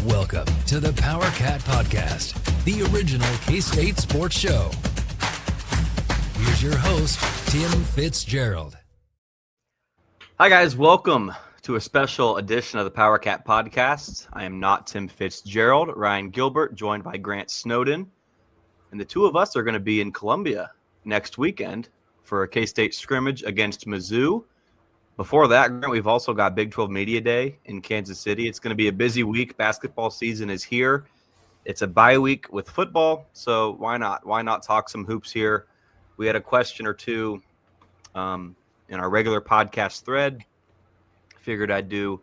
Welcome to the PowerCat Podcast, the original K-State sports show. Here's your host, Tim Fitzgerald. Hi, guys. Welcome to a special edition of the PowerCat Podcast. I am not Tim Fitzgerald, Ryan Gilbert, joined by Grant Snowden. And the two of us are going to be in Columbia next weekend for a K-State scrimmage against Mizzou. Before that, Grant, we've also got Big 12 Media Day in Kansas City. It's going to be a busy week. Basketball season is here. It's a bye week with football, so why not? Why not talk some hoops here? We had a question or two in our regular podcast thread. Figured I'd do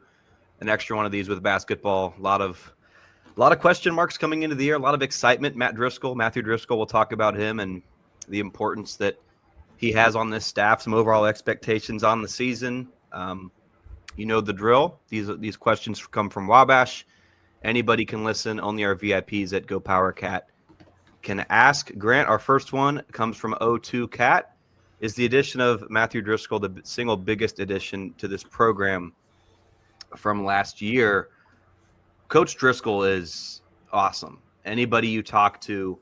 an extra one of these with basketball. A lot of question marks coming into the year. A lot of excitement. Matthew Driscoll, we'll talk about him and the importance that he has on this staff, some overall expectations on the season. You know the drill. These questions come from Wabash. Anybody can listen. Only our VIPs at GoPowercat can ask. Grant, our first one comes from O2 Cat. Is the addition of Matthew Driscoll the single biggest addition to this program from last year? Coach Driscoll is awesome. Anybody you talk to,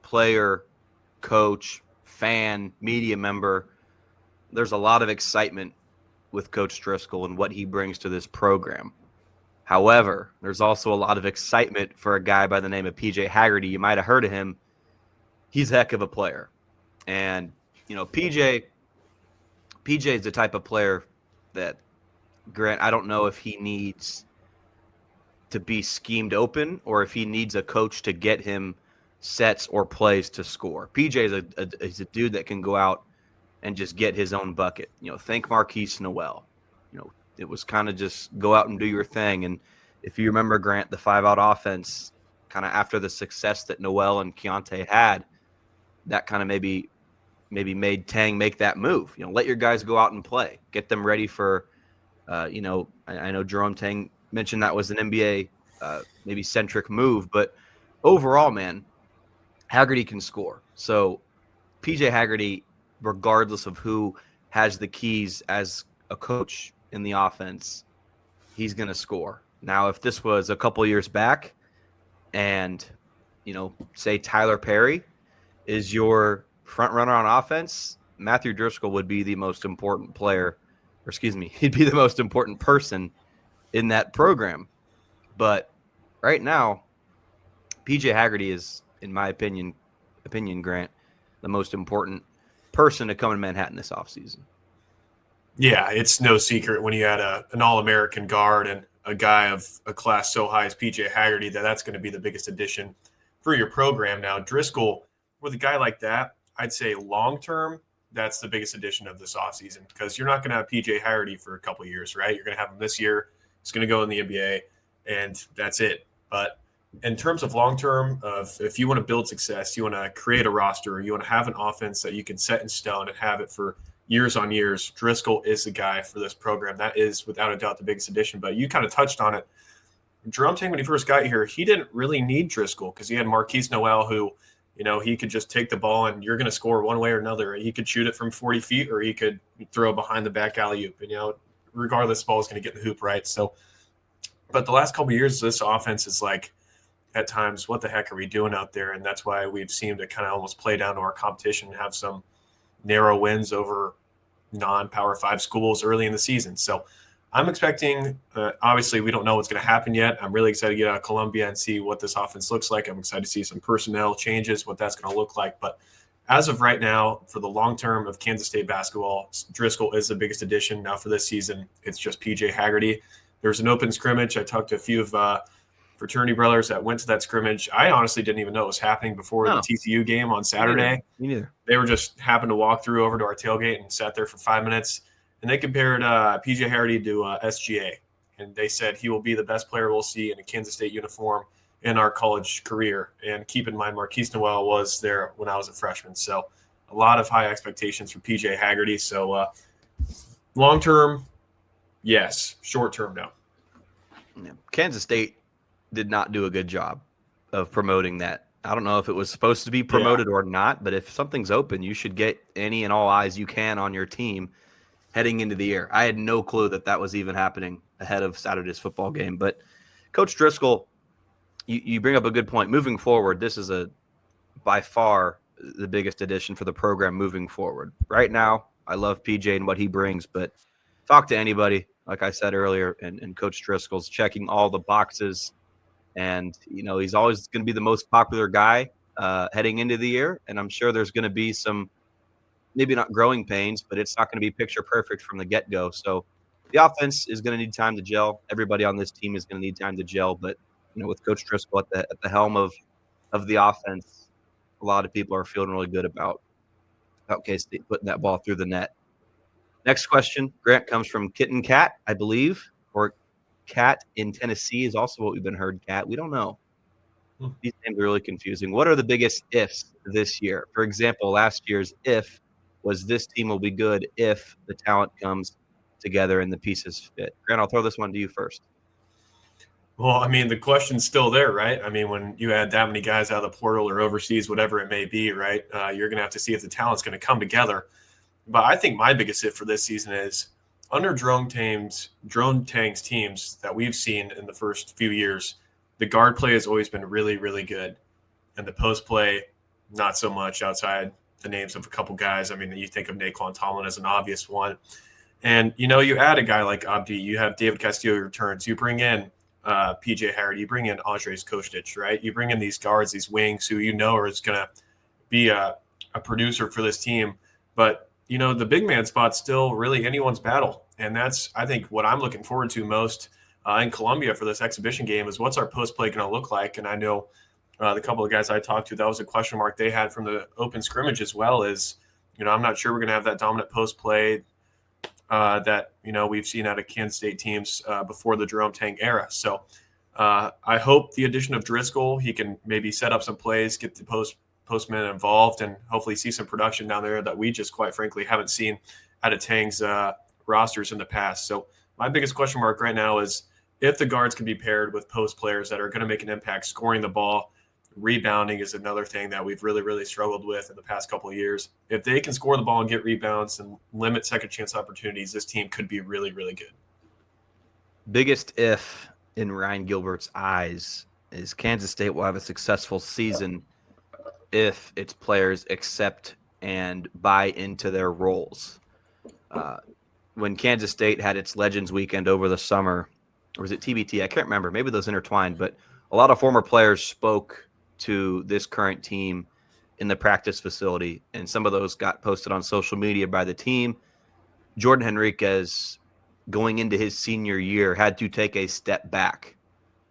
player, coach, fan, media member, there's a lot of excitement with Coach Driscoll and what he brings to this program. However, there's also a lot of excitement for a guy by the name of PJ Haggerty. You might have heard of him. He's a heck of a player. And, you know, PJ is the type of player that, Grant, I don't know if he needs to be schemed open or if he needs a coach to get him sets or plays to score. PJ is a dude that can go out and just get his own bucket. You know, think Marquise Noel. You know, it was kind of just go out and do your thing. And if you remember, Grant, the 5-out offense, kind of after the success that Noel and Keontae had, that kind of maybe made Tang make that move. You know, let your guys go out and play. Get them ready for, you know, I know Jerome Tang mentioned that was an NBA maybe centric move, but overall, man, Haggerty can score. So PJ Haggerty, regardless of who has the keys as a coach in the offense, he's going to score. Now, if this was a couple years back and, you know, say Tyler Perry is your front runner on offense, Matthew Driscoll would be the most important player, or excuse me, he'd be the most important person in that program. But right now, PJ Haggerty is, in my opinion, Grant, the most important person to come in Manhattan this offseason. Yeah, it's no secret when you had an All-American guard and a guy of a class so high as PJ Haggerty that's going to be the biggest addition for your program. Now, Driscoll, with a guy like that, I'd say long-term, that's the biggest addition of this offseason because you're not going to have PJ Haggerty for a couple of years, right? You're going to have him this year. He's going to go in the NBA, and that's it. But in terms of long-term, if you want to build success, you want to create a roster, you want to have an offense that you can set in stone and have it for years on years, Driscoll is the guy for this program. That is, without a doubt, the biggest addition. But you kind of touched on it. Jerome Tang, when he first got here, he didn't really need Driscoll because he had Marquise Noel who, you know, he could just take the ball and you're going to score one way or another. He could shoot it from 40 feet or he could throw behind the back alley-oop. And, you know, regardless, the ball is going to get in the hoop, right? So, but the last couple of years, this offense is like, at times, what the heck are we doing out there? And that's why we've seemed to kind of almost play down to our competition and have some narrow wins over non-Power 5 schools early in the season. So I'm expecting, obviously, we don't know what's going to happen yet. I'm really excited to get out of Columbia and see what this offense looks like. I'm excited to see some personnel changes, what that's going to look like. But as of right now, for the long term of Kansas State basketball, Driscoll is the biggest addition. Now for this season, it's just PJ Haggerty. There's an open scrimmage. I talked to a few of fraternity brothers that went to that scrimmage. I honestly didn't even know it was happening before the TCU game on Saturday. Me neither. They were just happened to walk through over to our tailgate and sat there for 5 minutes. And they compared PJ Haggerty to SGA. And they said he will be the best player we'll see in a Kansas State uniform in our college career. And keep in mind, Marquise Noel was there when I was a freshman. So a lot of high expectations for PJ Haggerty. So long-term, yes. Short-term, no. Yeah. Kansas State did not do a good job of promoting that. I don't know if it was supposed to be promoted or not, but if something's open, you should get any and all eyes you can on your team heading into the year. I had no clue that was even happening ahead of Saturday's football game. But Coach Driscoll, you bring up a good point. Moving forward, this is by far the biggest addition for the program moving forward. Right now, I love PJ and what he brings, but talk to anybody, like I said earlier, and Coach Driscoll's checking all the boxes. And, he's always going to be the most popular guy heading into the year. And I'm sure there's going to be some, maybe not growing pains, but it's not going to be picture perfect from the get-go. So the offense is going to need time to gel. Everybody on this team is going to need time to gel. But, with Coach Driscoll at the helm of the offense, a lot of people are feeling really good about K-State putting that ball through the net. Next question, Grant, comes from Kitten Cat, I believe, or Cat in Tennessee is also what we've been heard. Cat, we don't know. These names are really confusing. What are the biggest ifs this year? For example, last year's if was this team will be good if the talent comes together and the pieces fit. Grant, I'll throw this one to you first. Well, I mean, the question's still there, right? I mean, when you add that many guys out of the portal or overseas, whatever it may be, right, you're going to have to see if the talent's going to come together. But I think my biggest hit for this season is under Drone Tang's teams that we've seen in the first few years, the guard play has always been really, really good. And the post play, not so much outside the names of a couple guys. I mean, you think of Naquan Tomlin as an obvious one. And, you add a guy like Abdi, you have David Castillo returns, you bring in PJ Haggerty, you bring in Andres Kostic, right? You bring in these guards, these wings who is going to be a producer for this team. But, the big man spot's still really anyone's battle. And that's, I think, what I'm looking forward to most in Columbia for this exhibition game is what's our post play going to look like? And I know the couple of guys I talked to, that was a question mark they had from the open scrimmage as well is, I'm not sure we're going to have that dominant post play that, we've seen out of Kansas State teams before the Jerome Tang era. So I hope the addition of Driscoll, he can maybe set up some plays, get the postmen involved, and hopefully see some production down there that we just quite frankly haven't seen out of Tang's rosters in the past. So my biggest question mark right now is if the guards can be paired with post players that are going to make an impact, scoring the ball. Rebounding is another thing that we've really, really struggled with in the past couple of years. If they can score the ball and get rebounds and limit second chance opportunities, this team could be really, really good. Biggest if in Ryan Gilbert's eyes is Kansas State will have a successful season if its players accept and buy into their roles. When Kansas State had its Legends Weekend over the summer, or was it TBT? I can't remember. Maybe those intertwined, but a lot of former players spoke to this current team in the practice facility, and some of those got posted on social media by the team. Jordan Henriquez, going into his senior year, had to take a step back,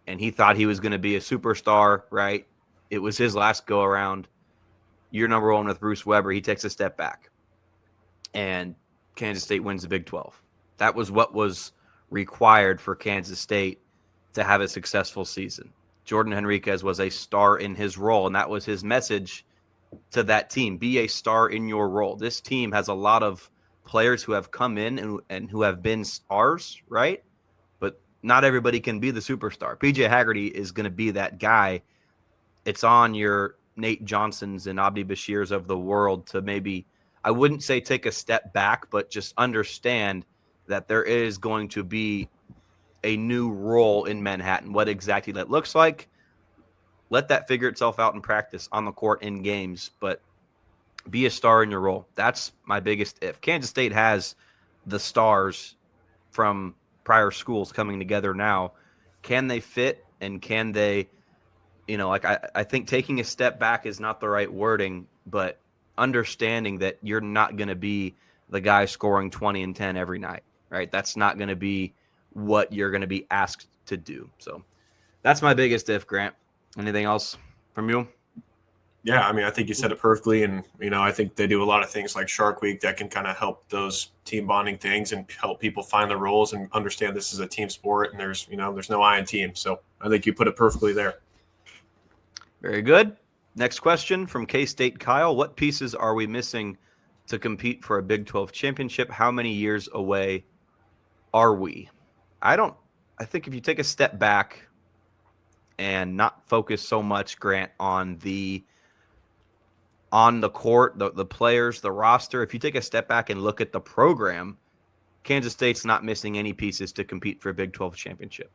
and he thought he was going to be a superstar, right? It was his last go-around. Year number one with Bruce Weber, he takes a step back, and Kansas State wins the Big 12. That was what was required for Kansas State to have a successful season. Jordan Henriquez was a star in his role, and that was his message to that team. Be a star in your role. This team has a lot of players who have come in and who have been stars, right? But not everybody can be the superstar. PJ Haggerty is going to be that guy. It's on your Nate Johnsons and Abdi Bashirs of the world to maybe, I wouldn't say take a step back, but just understand that there is going to be a new role in Manhattan. What exactly that looks like, let that figure itself out in practice, on the court, in games, but be a star in your role. That's my biggest if. Kansas State has the stars from prior schools coming together now. Can they fit, and can they, I think taking a step back is not the right wording, but understanding that you're not going to be the guy scoring 20 and 10 every night, right? That's not going to be what you're going to be asked to do. So that's my biggest if, Grant. Anything else from you? Yeah, I mean, I think you said it perfectly. And, I think they do a lot of things like Shark Week that can kind of help those team bonding things and help people find their roles and understand this is a team sport and there's no I in team. So I think you put it perfectly there. Very good. Next question from K-State Kyle. What pieces are we missing to compete for a Big 12 championship? How many years away are we? I think if you take a step back and not focus so much, Grant, on the court, the players, the roster, if you take a step back and look at the program, Kansas State's not missing any pieces to compete for a Big 12 championship.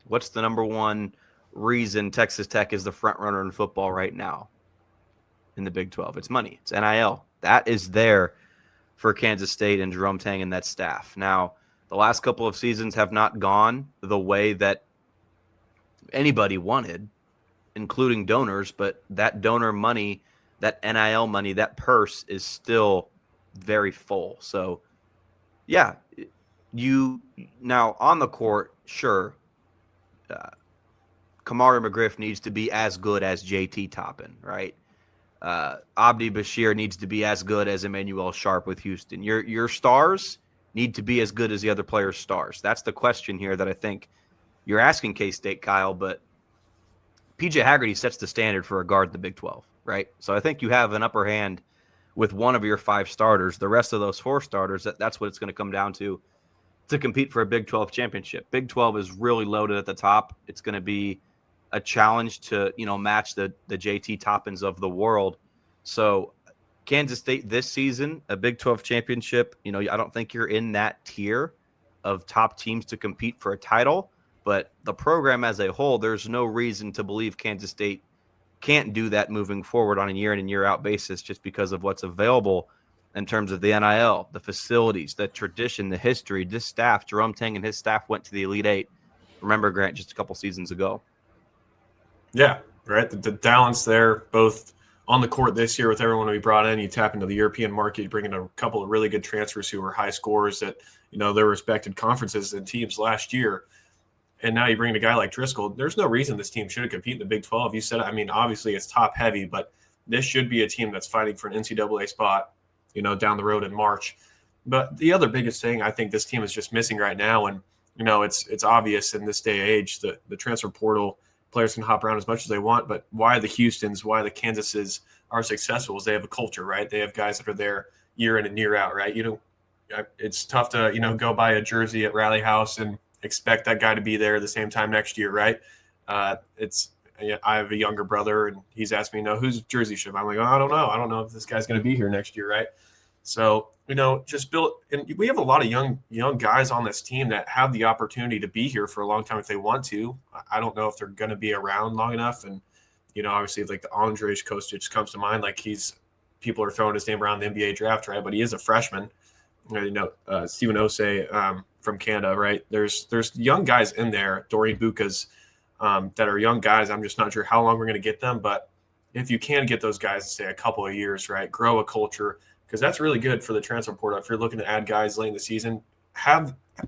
What's the number one reason Texas Tech is the front runner in football right now in the Big 12? It's money. It's NIL. That is there for Kansas State and Jerome Tang and that staff. Now, the last couple of seasons have not gone the way that anybody wanted, including donors, but that donor money, that NIL money, that purse is still very full. So, yeah, you now on the court, sure, Kamari McGriff needs to be as good as JT Toppin, right? Abdi Bashir needs to be as good as Emmanuel Sharp with Houston. Your stars need to be as good as the other players' stars. That's the question here that I think you're asking K-State, Kyle, but PJ Haggerty sets the standard for a guard in the Big 12, right? So I think you have an upper hand with one of your 5 starters. The rest of those 4 starters, that's what it's going to come down to compete for a Big 12 championship. Big 12 is really loaded at the top. It's going to be a challenge to, match the JT Toppins of the world. So Kansas State this season, a Big 12 championship, I don't think you're in that tier of top teams to compete for a title, but the program as a whole, there's no reason to believe Kansas State can't do that moving forward on a year in and year out basis just because of what's available in terms of the NIL, the facilities, the tradition, the history. This staff, Jerome Tang and his staff went to the Elite Eight. Remember, Grant, just a couple seasons ago. Yeah, right. The talent's there, both on the court this year with everyone we brought in. You tap into the European market, you bring in a couple of really good transfers who were high scorers at, their respected conferences and teams last year. And now you bring in a guy like Driscoll. There's no reason this team shouldn't compete in the Big 12. You said, obviously it's top heavy, but this should be a team that's fighting for an NCAA spot, down the road in March. But the other biggest thing I think this team is just missing right now, and, it's obvious in this day and age, the transfer portal, players can hop around as much as they want, but why the Houstons, why the Kansases are successful is they have a culture, right? They have guys that are there year in and year out, right? It's tough to, go buy a jersey at Rally House and expect that guy to be there the same time next year, right? I have a younger brother, and he's asked me, whose jersey should I'm like, I don't know. I don't know if this guy's going to be here next year, right? So, just build – and we have a lot of young guys on this team that have the opportunity to be here for a long time if they want to. I don't know if they're going to be around long enough. And, obviously, like the Andrej Kostic comes to mind. Like people are throwing his name around the NBA draft, right? But he is a freshman. Stephen Osei from Canada, right? There's young guys in there, Dorian Bukas, that are young guys. I'm just not sure how long we're going to get them. But if you can get those guys to stay a couple of years, right, grow a culture, because that's really good for the transfer portal. If you're looking to add guys late in the season,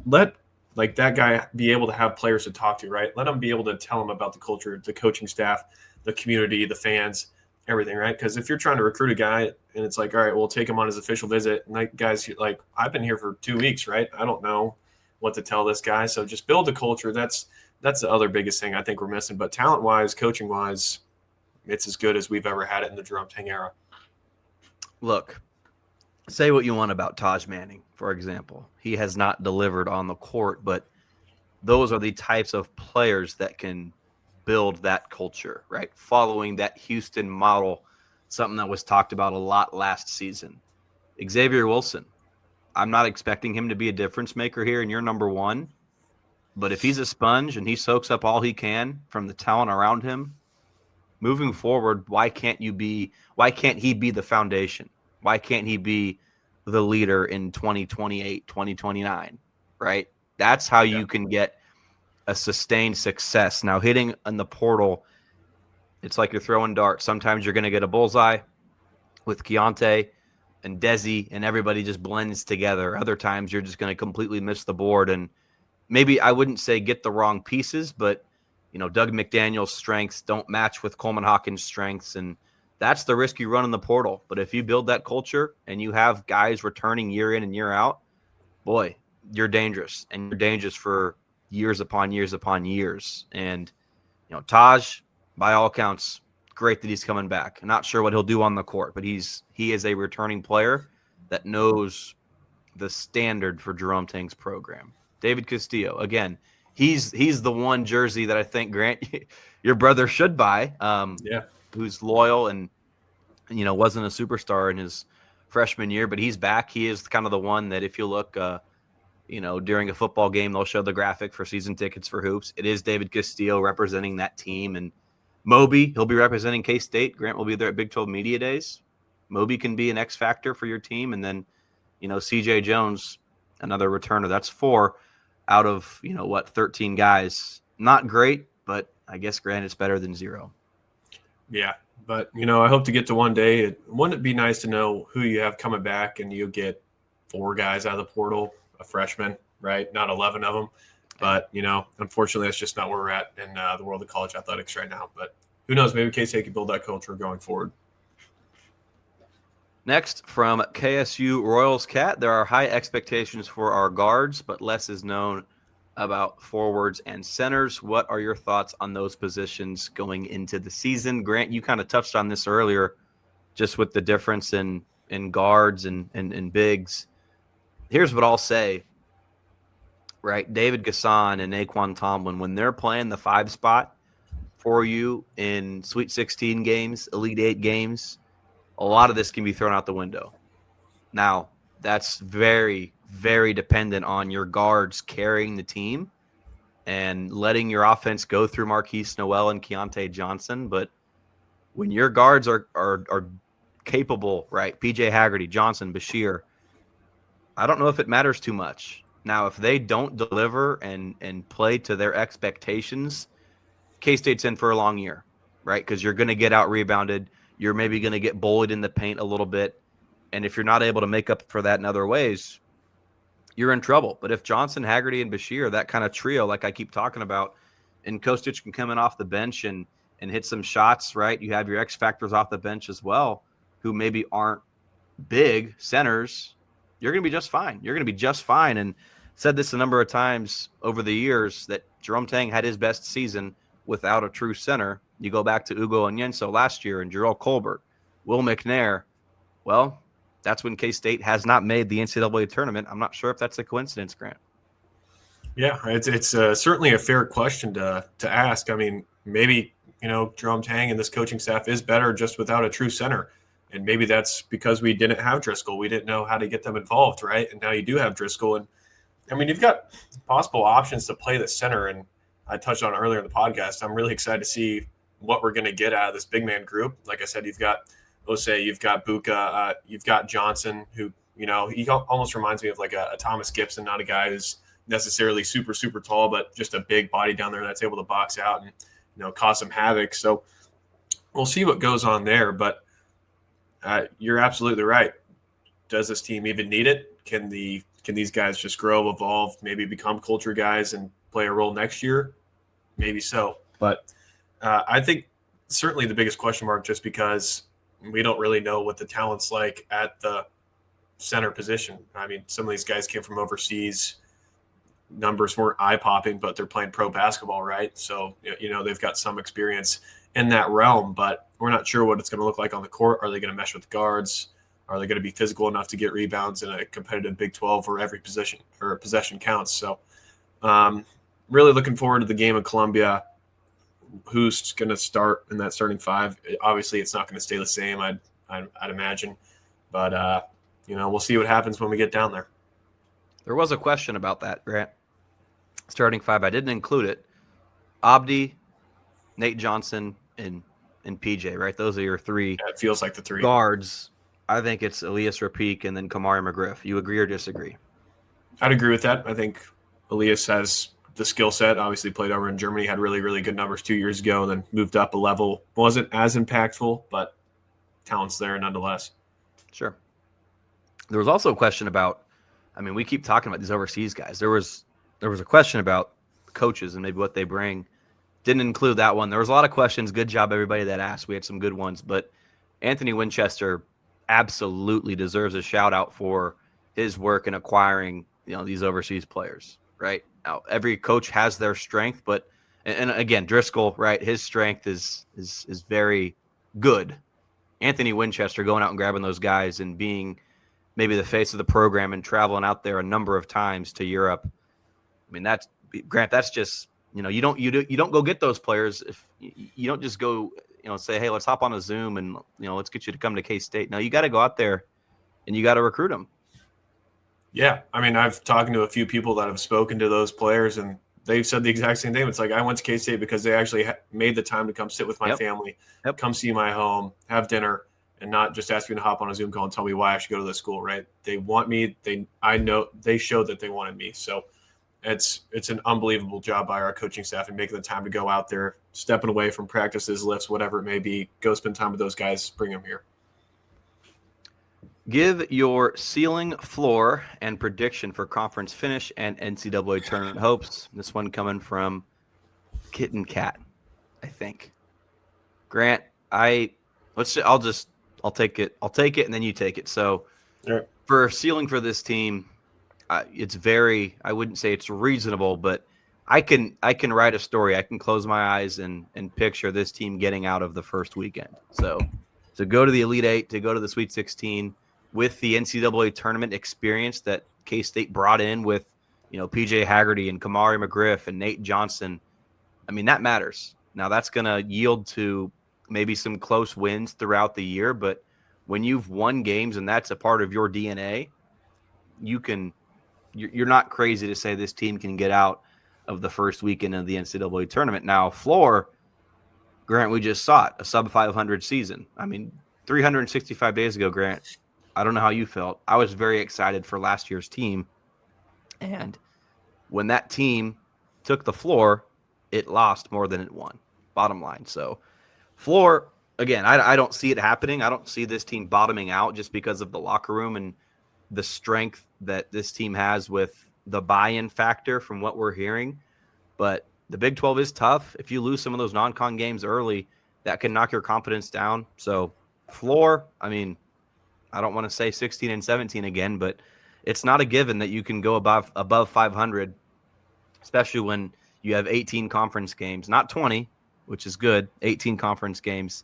let that guy be able to have players to talk to, right? Let them be able to tell them about the culture, the coaching staff, the community, the fans, everything, right? Because if you're trying to recruit a guy and it's like, all right, we'll take him on his official visit, and that guy's like, I've been here for 2 weeks, right? I don't know what to tell this guy. So just build a culture. That's the other biggest thing I think we're missing. But talent-wise, coaching-wise, it's as good as we've ever had it in the Jerome Tang era. Look, say what you want about Taj Manning, for example. He has not delivered on the court, but those are the types of players that can build that culture, right? Following that Houston model, something that was talked about a lot last season. Xavier Wilson, I'm not expecting him to be a difference maker here in year number 1, but if he's a sponge and he soaks up all he can from the talent around him, moving forward, why can't he be the foundation? Why can't he be the leader in 2028, 2029, right? That's how you can get a sustained success. Now, hitting in the portal, it's like you're throwing darts. Sometimes you're going to get a bullseye with Keontae and Desi, and everybody just blends together. Other times you're just going to completely miss the board. And maybe I wouldn't say get the wrong pieces, but, Doug McDaniel's strengths don't match with Coleman Hawkins' strengths, and that's the risk you run in the portal. But if you build that culture and you have guys returning year in and year out, boy, you're dangerous. And you're dangerous for years upon years upon years. And, Taj, by all accounts, great that he's coming back. I'm not sure what he'll do on the court, but he is a returning player that knows the standard for Jerome Tang's program. David Castillo, again, he's the one jersey that I think, Grant, your brother should buy. Who's loyal and wasn't a superstar in his freshman year, but he's back. He is kind of the one that if you look during a football game, they'll show the graphic for season tickets for hoops. It is David Castillo representing that team. And Moby, he'll be representing K-State. Grant will be there at Big 12 Media Days. Moby can be an X factor for your team. And then, CJ Jones, another returner. That's 4 out of, 13 guys. Not great, but I guess, Grant, it's better than 0. Yeah, but, I hope to get to one day. Wouldn't it be nice to know who you have coming back and you get 4 guys out of the portal, a freshman, right? Not 11 of them. But, unfortunately, that's just not where we're at in the world of college athletics right now. But who knows? Maybe K-State can build that culture going forward. Next, from KSU Royals Cat, there are high expectations for our guards, but less is known about forwards and centers. What are your thoughts on those positions going into the season? Grant, you kind of touched on this earlier, just with the difference in guards and bigs. Here's what I'll say, right? David Gasson and Naquan Tomlin, when they're playing the 5 spot for you in Sweet 16 games, Elite 8 games, a lot of this can be thrown out the window. Now, that's very, very dependent on your guards carrying the team and letting your offense go through Marquise Noel and Keontae Johnson. But when your guards are capable, right, PJ Haggerty, Johnson, Bashir, I don't know if it matters too much. Now, if they don't deliver and play to their expectations, K-State's in for a long year, right? Because you're going to get out-rebounded. You're maybe going to get bullied in the paint a little bit. And if you're not able to make up for that in other ways, you're in trouble. But if Johnson, Haggerty, and Bashir, that kind of trio, like I keep talking about, and Kostic can come in off the bench and hit some shots, right? You have your X factors off the bench as well, who maybe aren't big centers. You're going to be just fine. You're going to be just fine. And said this a number of times over the years that Jerome Tang had his best season without a true center. You go back to Ugo Onyenso last year and Jarrell Colbert, Will McNair. Well, that's when K-State has not made the NCAA tournament. I'm not sure if that's a coincidence, Grant. Yeah, it's certainly a fair question to ask. I mean, maybe, Jerome Tang and this coaching staff is better just without a true center. And maybe that's because we didn't have Driscoll. We didn't know how to get them involved, right? And now you do have Driscoll. And, I mean, you've got possible options to play the center. And I touched on it earlier in the podcast. I'm really excited to see what we're going to get out of this big man group. Like I said, you've got Osei, you've got Buka, you've got Johnson, who, he almost reminds me of like a Thomas Gibson, not a guy who's necessarily super, super tall, but just a big body down there that's able to box out and, cause some havoc. So we'll see what goes on there. But you're absolutely right. Does this team even need it? Can these guys just grow, evolve, maybe become culture guys and play a role next year? Maybe so. But I think certainly the biggest question mark, just because we don't really know what the talent's like at the center position. I mean, some of these guys came from overseas. Numbers weren't eye-popping, but they're playing pro basketball, right? So, they've got some experience in that realm, but we're not sure what it's going to look like on the court. Are they going to mesh with the guards? Are they going to be physical enough to get rebounds in a competitive Big 12 where every position or possession counts? So really looking forward to the game in Columbia. Who's going to start in that starting 5? Obviously, it's not going to stay the same, I'd imagine. But, we'll see what happens when we get down there. There was a question about that, Grant. Starting 5, I didn't include it. Abdi, Nate Johnson, and PJ, right? Those are your 3. Yeah, it feels like the 3 guards. I think it's Elias Rapique and then Kamari McGriff. You agree or disagree? I'd agree with that. I think Elias has the skill set. Obviously played over in Germany, had really, really good numbers 2 years ago, and then moved up a level. Wasn't as impactful, but talent's there nonetheless. Sure. There was also a question about, we keep talking about these overseas guys. There was a question about coaches and maybe what they bring. Didn't include that one. There was a lot of questions. Good job, everybody that asked. We had some good ones. But Anthony Winchester absolutely deserves a shout-out for his work in acquiring, these overseas players, right? Now, every coach has their strength, but and again, Driscoll, right, his strength is very good. Anthony Winchester going out and grabbing those guys and being maybe the face of the program and traveling out there a number of times to Europe. That's just, you don't go get those players if you don't just go, say, hey, let's hop on a Zoom and, let's get you to come to K-State. No, you got to go out there and you got to recruit them. Yeah, I mean, I've talked to a few people that have spoken to those players, and they've said the exact same thing. It's like I went to K-State because they actually made the time to come sit with my family, come see my home, have dinner, and not just ask me to hop on a Zoom call and tell me why I should go to the school. Right? They want me. I know they showed that they wanted me. So it's an unbelievable job by our coaching staff and making the time to go out there, stepping away from practices, lifts, whatever it may be. Go spend time with those guys. Bring them here. Give your ceiling, floor, and prediction for conference finish and NCAA tournament hopes. This one coming from Kitten Cat, I think. Grant, I'll take it. I'll take it, and then you take it. So, for ceiling for this team, it's very. I wouldn't say it's reasonable, but I can write a story. I can close my eyes and picture this team getting out of the first weekend. So, to go to the Elite Eight, to go to the Sweet 16. With the NCAA tournament experience that K-State brought in with, PJ Haggerty and Kamari McGriff and Nate Johnson, I mean, that matters. Now, that's going to yield to maybe some close wins throughout the year, but when you've won games and that's a part of your DNA, you're not crazy to say this team can get out of the first weekend of the NCAA tournament. Now, floor, Grant, we just saw it, a sub-500 season. I mean, 365 days ago, Grant, I don't know how you felt. I was very excited for last year's team. And when that team took the floor, it lost more than it won, bottom line. So floor, again, I don't see it happening. I don't see this team bottoming out just because of the locker room and the strength that this team has with the buy-in factor from what we're hearing. But the Big 12 is tough. If you lose some of those non-con games early, that can knock your confidence down. So floor, I mean, I don't want to say 16 and 17 again, but it's not a given that you can go above 500, especially when you have 18 conference games, not 20, which is good, 18 conference games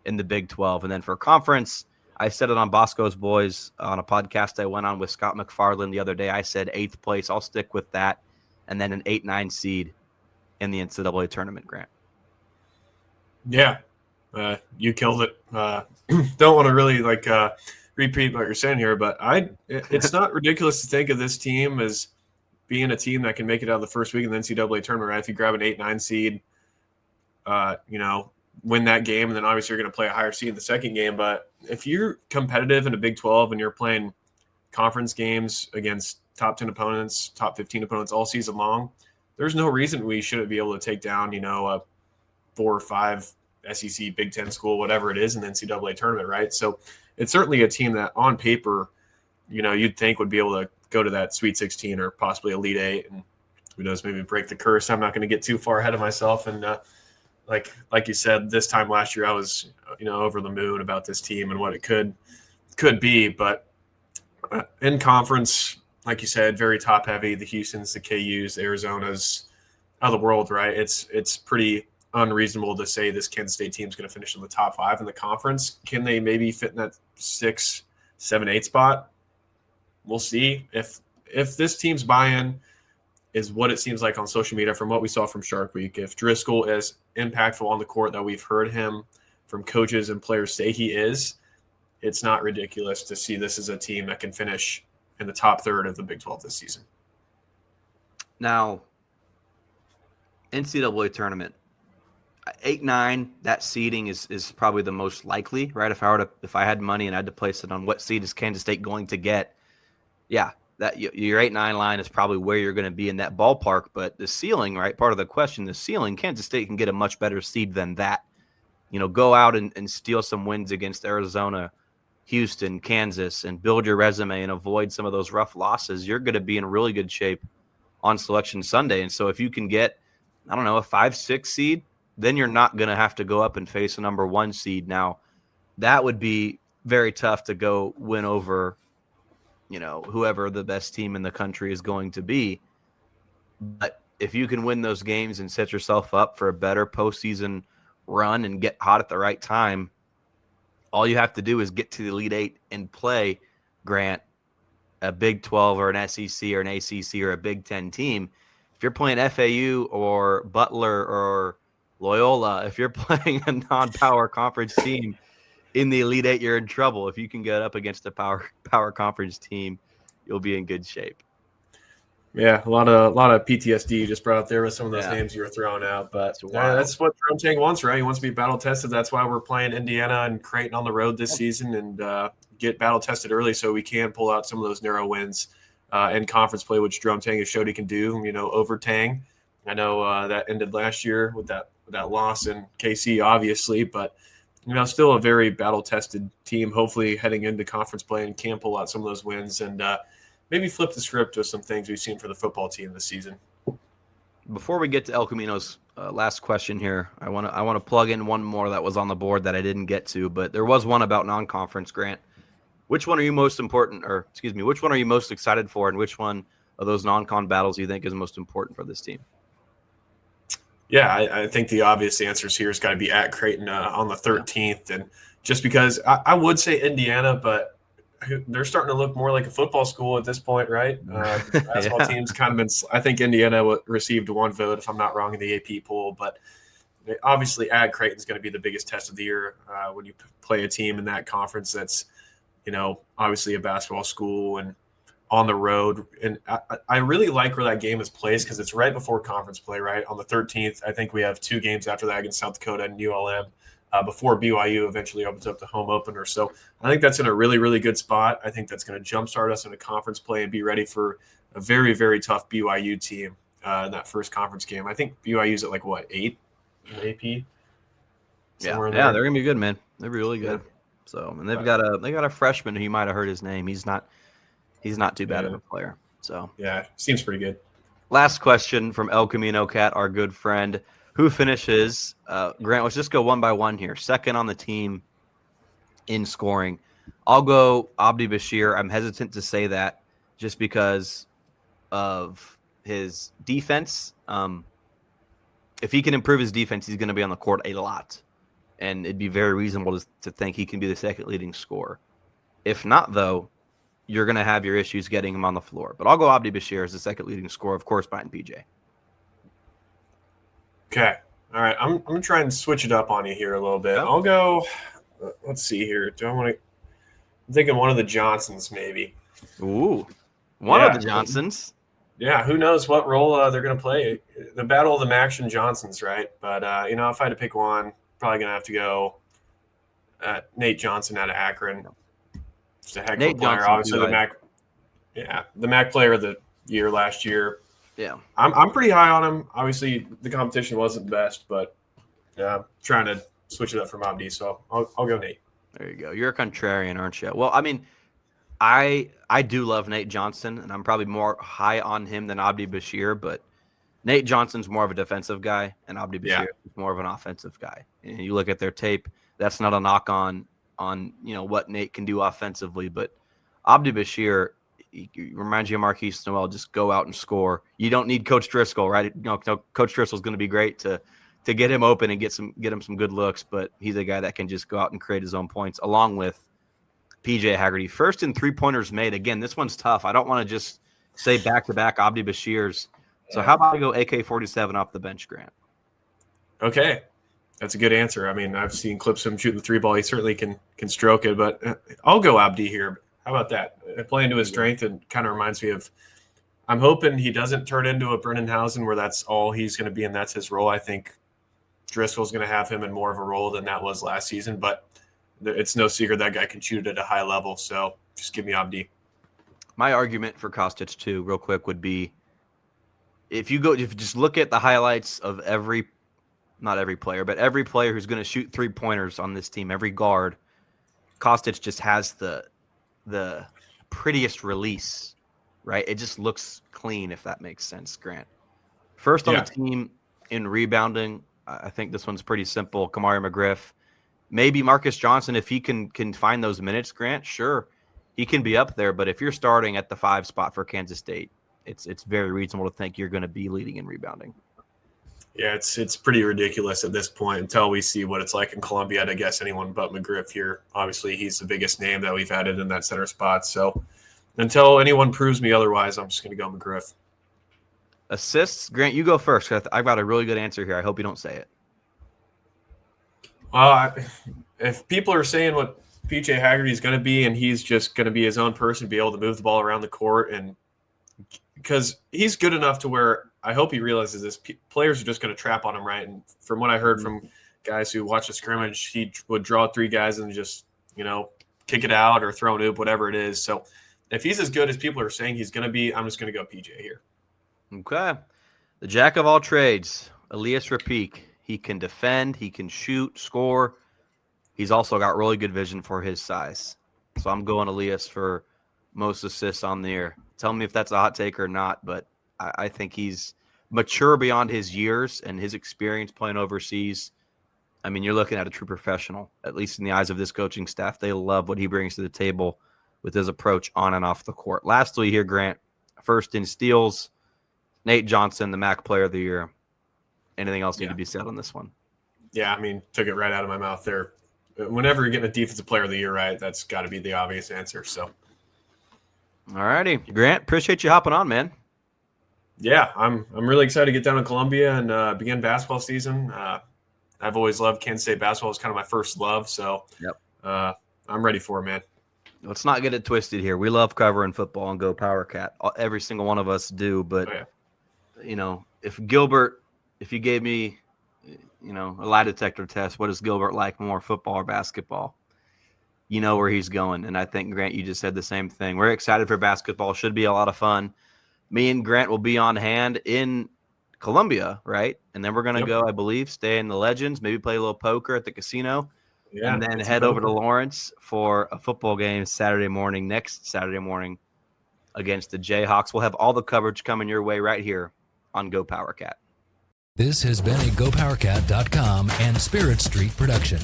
in the Big 12. And then for conference, I said it on Bosco's Boys on a podcast I went on with Scott McFarland the other day. I said 8th place. I'll stick with that. And then an 8-9 seed in the NCAA tournament, Grant. Yeah, you killed it. Don't want to really repeat what you're saying here, but it's not ridiculous to think of this team as being a team that can make it out of the first week in the NCAA tournament, right? If you grab an 8-9 seed, win that game, and then obviously you're going to play a higher seed in the second game. But if you're competitive in a Big 12 and you're playing conference games against top 10 opponents, top 15 opponents all season long, there's no reason we shouldn't be able to take down, a 4 or 5 SEC, Big 10 school, whatever it is in the NCAA tournament, right? So it's certainly a team that on paper, you'd think would be able to go to that Sweet 16 or possibly Elite 8, and who knows, maybe break the curse. I'm not going to get too far ahead of myself. And like you said, this time last year, I was, over the moon about this team and what it could be. But in conference, like you said, very top heavy, the Houstons, the KUs, the Arizonas, out of the world, right? It's pretty unreasonable to say this Kansas State team is going to finish in the top 5 in the conference. Can they maybe fit in that 6, 7, 8 spot? We'll see. If this team's buy-in is what it seems like on social media from what we saw from Shark Week, if Driscoll is impactful on the court that we've heard him from coaches and players say he is, it's not ridiculous to see this as a team that can finish in the top third of the Big 12 this season. Now, NCAA tournament, 8-9, that seeding is probably the most likely, right? If I had money and I had to place it on what seed is Kansas State going to get, yeah, that your 8-9 line is probably where you're going to be in that ballpark. But the ceiling, right? Part of the question, the ceiling, Kansas State can get a much better seed than that. Go out and steal some wins against Arizona, Houston, Kansas, and build your resume and avoid some of those rough losses. You're going to be in really good shape on Selection Sunday. And so if you can get, a 5-6 seed, then you're not going to have to go up and face a number 1 seed. Now, that would be very tough to go win over, whoever the best team in the country is going to be. But if you can win those games and set yourself up for a better postseason run and get hot at the right time, all you have to do is get to the Elite 8 and play, Grant, a Big 12 or an SEC or an ACC or a Big 10 team. If you're playing FAU or Butler or Loyola, if you're playing a non-power conference team in the Elite 8, you're in trouble. If you can get up against a power conference team, you'll be in good shape. Yeah, a lot of PTSD you just brought up there with some of those names you were throwing out. But that's what Jerome Tang wants, right? He wants to be battle tested. That's why we're playing Indiana and Creighton on the road this season and get battle tested early so we can pull out some of those narrow wins in conference play, which Jerome Tang has showed he can do. Over Tang. I know that ended last year with that loss in KC, obviously, but still a very battle tested team. Hopefully, heading into conference play and can pull out some of those wins and. Maybe flip the script to some things we've seen for the football team this season. Before we get to El Camino's last question here, I want to plug in one more that was on the board that I didn't get to, but there was one about non-conference. Grant, which one are you most excited for, and which one of those non-con battles you think is most important for this team? Yeah, I think the obvious answers here has got to be at Creighton on the 13th, and just because I would say Indiana, but they're starting to look more like a football school at this point, right? The basketball team's kind of been – I think Indiana received one vote, if I'm not wrong, in the AP poll. But obviously, at Creighton's going to be the biggest test of the year when you play a team in that conference that's, obviously a basketball school and on the road. And I really like where that game is placed because it's right before conference play, right? On the 13th, I think we have 2 games after that against South Dakota and ULM. Before BYU eventually opens up the home opener. So I think that's in a really, really good spot. I think that's going to jumpstart us in a conference play and be ready for a very, very tough BYU team in that first conference game. I think BYU's at 8 in AP? Yeah, they're going to be good, man. They're really good. Yeah. So, and they've got a freshman who you might have heard his name. He's not too bad of a player. So yeah, seems pretty good. Last question from El Camino Cat, our good friend. Who finishes, Grant, let's just go one by one here. Second on the team in scoring. I'll go Abdi Bashir. I'm hesitant to say that just because of his defense. If he can improve his defense, he's going to be on the court a lot. And it'd be very reasonable to think he can be the second leading scorer. If not, though, you're going to have your issues getting him on the floor. But I'll go Abdi Bashir as the second leading scorer, of course, behind PJ. Okay. All right. I'm going to try and switch it up on you here a little bit. I'll go – let's see here. I'm thinking one of the Johnsons maybe. Ooh. One of the Johnsons. Yeah. Who knows what role they're going to play. The battle of the Maction Johnsons, right? But, if I had to pick one, probably going to have to go Nate Johnson out of Akron. Just a heck of a player. Obviously, the MAC player of the year last year. Yeah, I'm pretty high on him. Obviously, the competition wasn't the best, but I'm trying to switch it up from Abdi, so I'll go Nate. There you go. You're a contrarian, aren't you? Well, I mean, I do love Nate Johnson, and I'm probably more high on him than Abdi Bashir, but Nate Johnson's more of a defensive guy, and Abdi Bashir is more of an offensive guy. And you look at their tape, that's not a knock on what Nate can do offensively, but Abdi Bashir – he reminds you of Marquise Noel. Just go out and score. You don't need Coach Driscoll, right? Coach Driscoll's going to be great to get him open and get him some good looks, but he's a guy that can just go out and create his own points, along with PJ Haggerty. First in 3-pointers made. Again, this one's tough. I don't want to just say back-to-back Abdi Bashir's. So how about I go AK-47 off the bench, Grant? Okay. That's a good answer. I mean, I've seen clips of him shooting the 3-ball. He certainly can stroke it, but I'll go Abdi here. How about that? Playing to his strength, and kind of reminds me of – I'm hoping he doesn't turn into a Brennanhausen where that's all he's going to be and that's his role. I think Driscoll's going to have him in more of a role than that was last season, but it's no secret that guy can shoot at a high level, so just give me Abdi. My argument for Kostic, too, real quick, would be if you just look at the highlights of not every player, but every player who's going to shoot 3-pointers on this team, every guard, Kostic just has the prettiest release, right? It just looks clean, if that makes sense, Grant. First on the team in rebounding, I think this one's pretty simple. Kamari McGriff. Maybe Marcus Johnson, if he can find those minutes, Grant, sure, he can be up there. But if you're starting at the 5 spot for Kansas State, it's very reasonable to think you're going to be leading in rebounding. Yeah, it's pretty ridiculous at this point until we see what it's like in Columbia. I guess anyone but McGriff here. Obviously, he's the biggest name that we've added in that center spot. So until anyone proves me otherwise, I'm just going to go McGriff. Assists, Grant, you go first. I've got a really good answer here. I hope you don't say it. Well, if people are saying what PJ Haggerty is going to be, and he's just going to be his own person, be able to move the ball around the court, and because he's good enough to where I hope he realizes this. Players are just going to trap on him, right? And from what I heard from guys who watch the scrimmage, he would draw 3 guys and just, kick it out or throw an oop, whatever it is. So if he's as good as people are saying he's going to be, I'm just going to go PJ here. Okay. The jack of all trades, Elias Rapik. He can defend, he can shoot, score. He's also got really good vision for his size. So I'm going Elias for most assists on the year. Tell me if that's a hot take or not, but I think he's mature beyond his years and his experience playing overseas. I mean, you're looking at a true professional, at least in the eyes of this coaching staff. They love what he brings to the table with his approach on and off the court. Lastly here, Grant, first in steals, Nate Johnson, the MAC Player of the Year. Anything else need to be said on this one? Yeah, I mean, took it right out of my mouth there. Whenever you're getting a Defensive Player of the Year, right, that's got to be the obvious answer. So, all righty. Grant, appreciate you hopping on, man. Yeah, I'm really excited to get down to Columbia and begin basketball season. I've always loved Kansas State basketball. It's kind of my first love, so I'm ready for it, man. Let's not get it twisted here. We love covering football on GoPowercat. Every single one of us do, but, if you gave me, a lie detector test, what does Gilbert like more, football or basketball? You know where he's going, and I think, Grant, you just said the same thing. We're excited for basketball. Should be a lot of fun. Me and Grant will be on hand in Columbia, right? And then we're going to go, I believe, stay in the Legends, maybe play a little poker at the casino, and then head over to Lawrence for a football game next Saturday morning against the Jayhawks. We'll have all the coverage coming your way right here on GoPowercat. This has been a GoPowercat.com and Spirit Street production.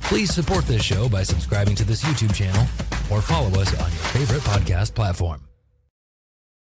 Please support this show by subscribing to this YouTube channel or follow us on your favorite podcast platform.